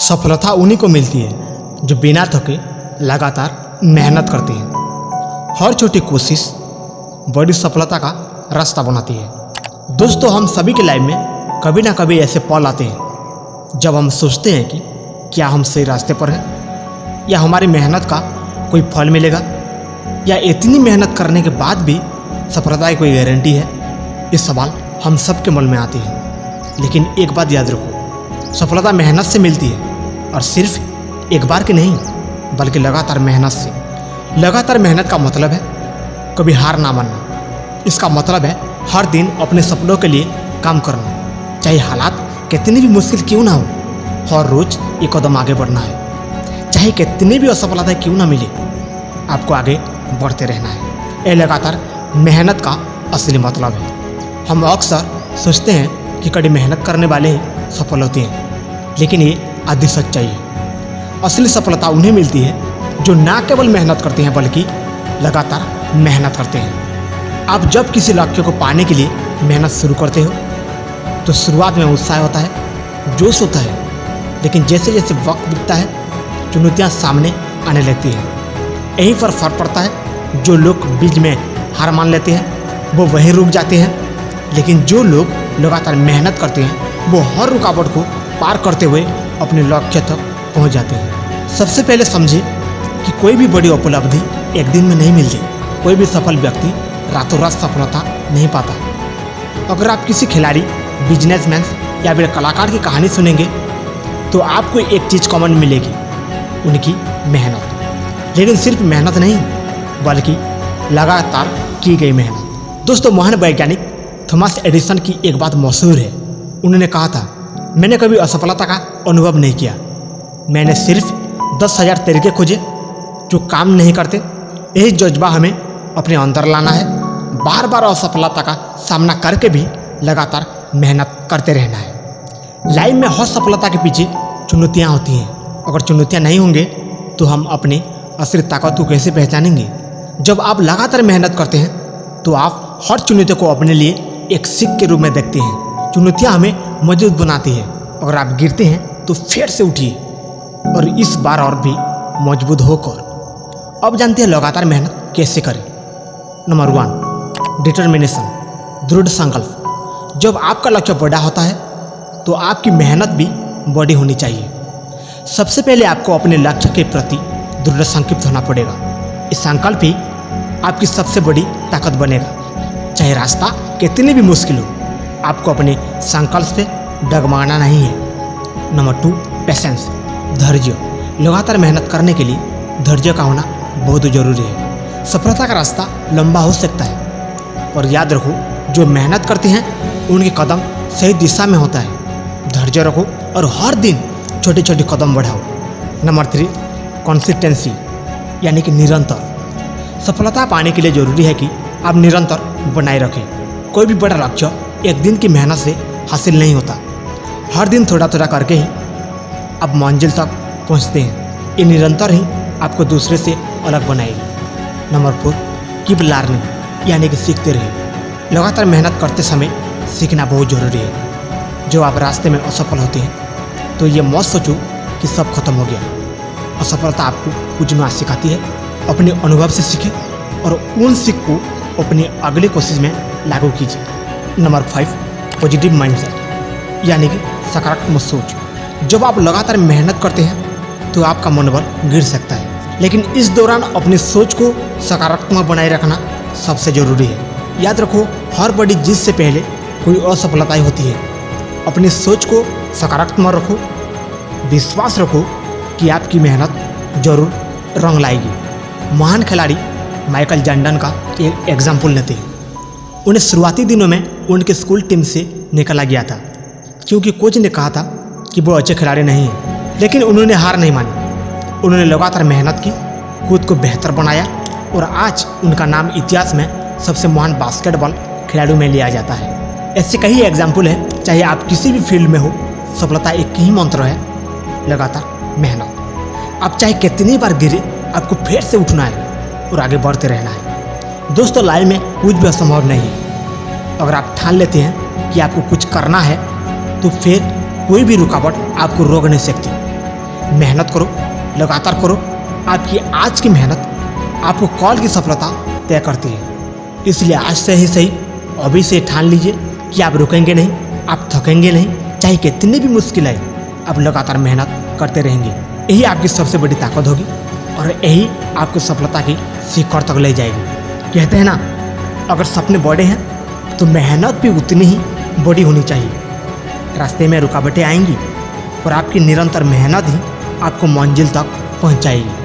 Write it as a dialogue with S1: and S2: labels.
S1: सफलता उन्हीं को मिलती है जो बिना थके लगातार मेहनत करते हैं। हर छोटी कोशिश बड़ी सफलता का रास्ता बनाती है। दोस्तों, हम सभी के लाइफ में कभी ना कभी ऐसे पल आते हैं जब हम सोचते हैं कि क्या हम सही रास्ते पर हैं, या हमारी मेहनत का कोई फल मिलेगा, या इतनी मेहनत करने के बाद भी सफलता की कोई गारंटी है। ये सवाल हम सबके मन में आते हैं। लेकिन एक बात याद रखो, सफलता मेहनत से मिलती है, और सिर्फ एक बार की नहीं बल्कि लगातार मेहनत से। लगातार मेहनत का मतलब है कभी हार ना मानना। इसका मतलब है हर दिन अपने सपनों के लिए काम करना, चाहे हालात कितनी भी मुश्किल क्यों ना हो। हर रोज एक कदम आगे बढ़ना है, चाहे कितनी भी असफलता क्यों ना मिले, आपको आगे बढ़ते रहना है। ये लगातार मेहनत का असली मतलब है। हम अक्सर सोचते हैं कि कड़ी मेहनत करने वाले ही सफल होते हैं, लेकिन ये आधी सच्चाई है। असली सफलता उन्हें मिलती है जो ना केवल मेहनत करते हैं बल्कि लगातार मेहनत करते हैं। आप जब किसी लक्ष्य को पाने के लिए मेहनत शुरू करते हो तो शुरुआत में उत्साह होता है, जोश होता है, लेकिन जैसे जैसे वक्त बीतता है चुनौतियाँ सामने आने लगती हैं। यहीं पर फर्क पड़ता है। जो लोग बीच में हार मान लेते हैं वो वहीं रुक जाते हैं, लेकिन जो लोग लगातार मेहनत करते हैं वो हर रुकावट को पार करते हुए अपने लक्ष्य तक पहुंच जाते हैं। सबसे पहले समझिए कि कोई भी बड़ी उपलब्धि एक दिन में नहीं मिलती। कोई भी सफल व्यक्ति रातों रात सफलता नहीं पाता। अगर आप किसी खिलाड़ी, बिजनेसमैन या फिर कलाकार की कहानी सुनेंगे तो आपको एक चीज़ कॉमन मिलेगी, उनकी मेहनत। लेकिन सिर्फ मेहनत नहीं बल्कि लगातार की गई मेहनत। दोस्तों, महान वैज्ञानिक थॉमस एडिसन की एक बात मशहूर है। उन्होंने कहा था, मैंने कभी असफलता का अनुभव नहीं किया, मैंने सिर्फ 10,000 तरीके खोजे जो काम नहीं करते। यही जज्बा हमें अपने अंदर लाना है। बार बार असफलता का सामना करके भी लगातार मेहनत करते रहना है। लाइफ में हर सफलता के पीछे चुनौतियाँ होती हैं। अगर चुनौतियाँ नहीं होंगे तो हम अपनी असली ताकत को कैसे पहचानेंगे। जब आप लगातार मेहनत करते हैं तो आप हर चुनौती को अपने लिए एक सीख के रूप में देखते हैं। चुनौतियाँ हमें मजबूत बनाती है। अगर आप गिरते हैं तो फिर से उठिए और इस बार और भी मजबूत होकर। अब जानते हैं लगातार मेहनत कैसे करें। नंबर 1, डिटर्मिनेशन, दृढ़ संकल्प। जब आपका लक्ष्य बड़ा होता है तो आपकी मेहनत भी बड़ी होनी चाहिए। सबसे पहले आपको अपने लक्ष्य के प्रति दृढ़ संकल्प होना पड़ेगा। इस संकल्प ही आपकी सबसे बड़ी ताकत बनेगा। चाहे रास्ता कितनी भी मुश्किल हो, आपको अपने संकल्प से डगमगाना नहीं है। नंबर 2, पेशेंस, धैर्य। लगातार मेहनत करने के लिए धैर्य का होना बहुत जरूरी है। सफलता का रास्ता लंबा हो सकता है, पर याद रखो, जो मेहनत करते हैं उनके कदम सही दिशा में होता है। धैर्य रखो और हर दिन छोटे छोटे कदम बढ़ाओ। नंबर 3, कंसिस्टेंसी, यानी कि निरंतर। सफलता पाने के लिए जरूरी है कि आप निरंतर बनाए रखें। कोई भी बड़ा लक्ष्य एक दिन की मेहनत से हासिल नहीं होता। हर दिन थोड़ा थोड़ा करके ही आप मंजिल तक पहुंचते हैं। ये निरंतर ही आपको दूसरे से अलग बनाएगी। नंबर 4, कीप लर्निंग, यानी कि सीखते रहिए। लगातार मेहनत करते समय सीखना बहुत ज़रूरी है। जो आप रास्ते में असफल होते हैं तो ये मत सोचो कि सब खत्म हो गया। असफलता आपको कुछ नया सिखाती है। अपने अनुभव से सीखें और उन सीख को अपनी अगली कोशिश में लागू कीजिए। नंबर 5, पॉजिटिव माइंडसेट, यानी कि सकारात्मक सोच। जब आप लगातार मेहनत करते हैं तो आपका मनोबल गिर सकता है, लेकिन इस दौरान अपनी सोच को सकारात्मक बनाए रखना सबसे ज़रूरी है। याद रखो, हर बड़ी जीत से पहले कोई असफलताएं होती है। अपनी सोच को सकारात्मक रखो। विश्वास रखो कि आपकी मेहनत जरूर रंग लाएगी। महान खिलाड़ी माइकल जॉर्डन का एक एग्जाम्पल लेते हैं। उन्हें शुरुआती दिनों में उनके स्कूल टीम से निकाला गया था क्योंकि कोच ने कहा था कि वो अच्छे खिलाड़ी नहीं हैं, लेकिन उन्होंने हार नहीं मानी। उन्होंने लगातार मेहनत की, खुद को बेहतर बनाया और आज उनका नाम इतिहास में सबसे महान बास्केटबॉल खिलाड़ियों में लिया जाता है। ऐसे कई एग्जाम्पल है। चाहे आप किसी भी फील्ड में हो, सफलता एक ही मंत्र है, लगातार मेहनत। आप चाहे कितनी बार गिरे, आपको फिर से उठना है और आगे बढ़ते रहना है। दोस्तों, लाइफ में कुछ भी असंभव नहीं है। अगर आप ठान लेते हैं कि आपको कुछ करना है तो फिर कोई भी रुकावट आपको रोक नहीं सकती। मेहनत करो, लगातार करो। आपकी आज की मेहनत आपको कल की सफलता तय करती है। इसलिए आज से ही सही अभी से ठान लीजिए कि आप रुकेंगे नहीं, आप थकेंगे नहीं, चाहे कितनी भी मुश्किल आए, आप लगातार मेहनत करते रहेंगे। यही आपकी सबसे बड़ी ताकत होगी और यही आपको सफलता की शिखर तक ले जाएगी। कहते हैं ना, अगर सपने बड़े हैं तो मेहनत भी उतनी ही बड़ी होनी चाहिए। रास्ते में रुकावटें आएंगी पर आपकी निरंतर मेहनत ही आपको मंजिल तक पहुंचाएगी।